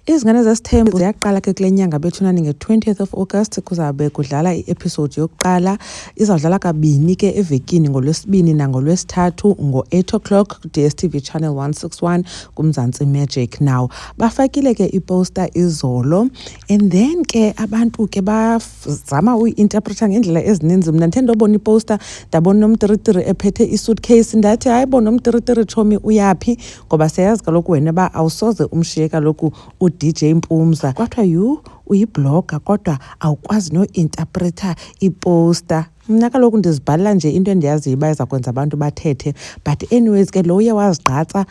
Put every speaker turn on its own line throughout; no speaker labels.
Izingane zesithembu ziyaqala ke kule nyanga bethunani nge-20th of August kuzabe kudlala i-episode yokuqala. Izawudlala kabini ke evekini ngoLwesibini nangoLwesithathu ngo-8 o'clock ku-DSTV channel 161 kuMzansi Magic. Now bafakile ke iposter izolo and then ke abantu ke bazama uyi-interpreta ngendlela ezininzi. Mna ndithe ndobona iposter ndabona nomtiritiri ephethe i-suitcase ndathi hayi bo nomtiritiri chomi uyaphi, ngoba siyazi kaloku wena ba awusoze umshiye kaloku DJ Mpumza. Kwathiwa uyiblogger kodwa awukwazi no-interpreta iposter. Mna kaloku ndizibhalela nje into endiyaziyo uba iza kwenza abantu bathethe, but anyways ke lo uye wazigqatsa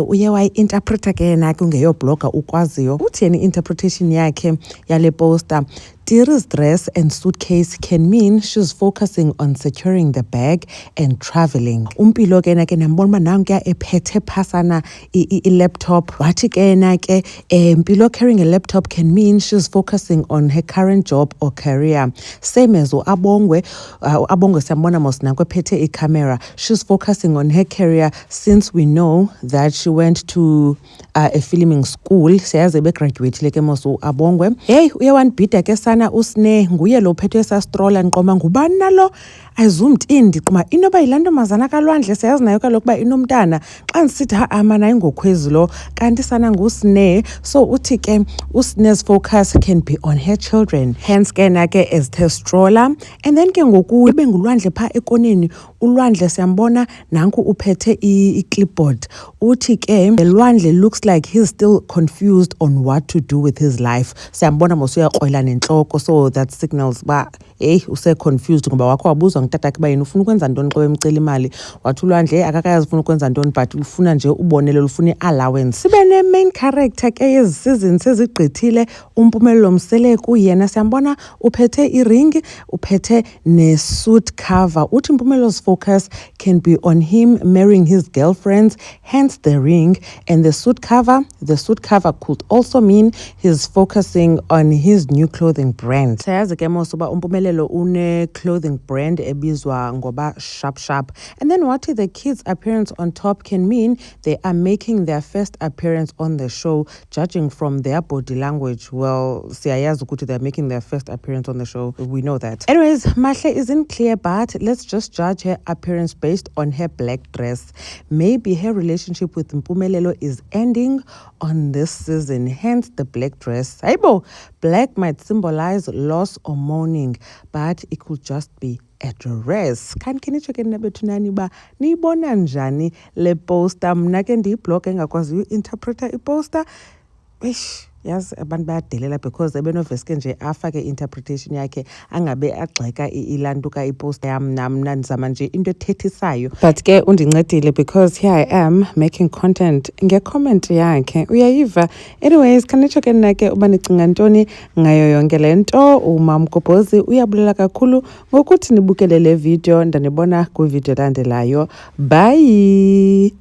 uye wayi-interpreta ke yena ke ungeyoblogger ukwaziyo. Utheni i-interpretation yakhe yale poster? Tiri's dress and suitcase can mean she's focusing on securing the bag and traveling. Umpilo ke na ke nambona uba nanku ya ephethe phasana i-laptop. Wathi ke na ke Mpilo carrying a laptop can mean she's focusing on her current job or career. Same as Abongwe siyambona mos nanku ephethe i-camera. She's focusing on her career since we know that she went to a filming school. Siyazi begraduate ke mos Abongwe. Hey uye wanibhida ke sana usne nguye lo phethe sastrola nqoma ngubani nalo ayizumtini ndiqoma inoba yilanto mazana kalwandle siyazi nayo kaloku ba inomntana xa ndisithi amana ingokhwezi lo kanti sana ngusne. So uthi ke usne's focus can be on her children, hence ke na ke as the stroller. And then ke ngoku ibe ngulwandle pha ekoneni ulwandle siyambona nanku uphethe i-clipboard. Uthi ke elwandle looks like he's still confused on what to do with his life. Siyambona mos uyakrwela nentloko, so that signals ba hey use confused ngoba wakho wabuzwa ngutata ke ba yena ufuna ukwenza ntoni xa emcela imali. Wathi ulwandle akakayazi ufuna ukwenza ntoni but ufuna nje ubonelelo, ufuna i-allowance. Sibe ne-main character ke yezi season sezigqithile uMpumelelo Mseleku yena siyambona uphethe i-ring, uphethe ne-suit cover. Uthi Mpumelo's focus can be on him marrying his girlfriends, hence the ring, and the suit cover could also mean he's focusing on his new clothing brand. Sayazi ke mos uba uMpumelelo une clothing brand ebizwa ngoba Sharp. And then what the kids' appearance on top can mean they are making their first appearance on the show, judging from their body language. Well, siyayazi ukuthi they're making their first appearance on the show. We know that. Anyways, Mahle isn't clear, but let's just judge her appearance based on her black dress. Maybe her relationship with Mpumelelo is ending on this season, hence the black dress. Aibo, black might symbolize loss or mourning, but it could just be a dress. Kanti nitsho ke nabethunani ba niyibona njani le poster? Mna ke ndiyiblogger engakwazi uyi-interpreta iposter. Yazi abantu bayadelela because ebenoveske nje afake interpretation yakhe angabe agxeka ilantuka iposter yam. Mna ndizama nje into ethethisayo, but ke undincedile because here I am making content nge-comment yakhe, uyayiva. Anyways, khanitsho ke nake uba nicinga ntoni ngayo yonke le nto. uMamgobhozi uyabulela kakhulu ngokuthi nibukele le video. Ndanibona kwivideo elandelayo. Bye.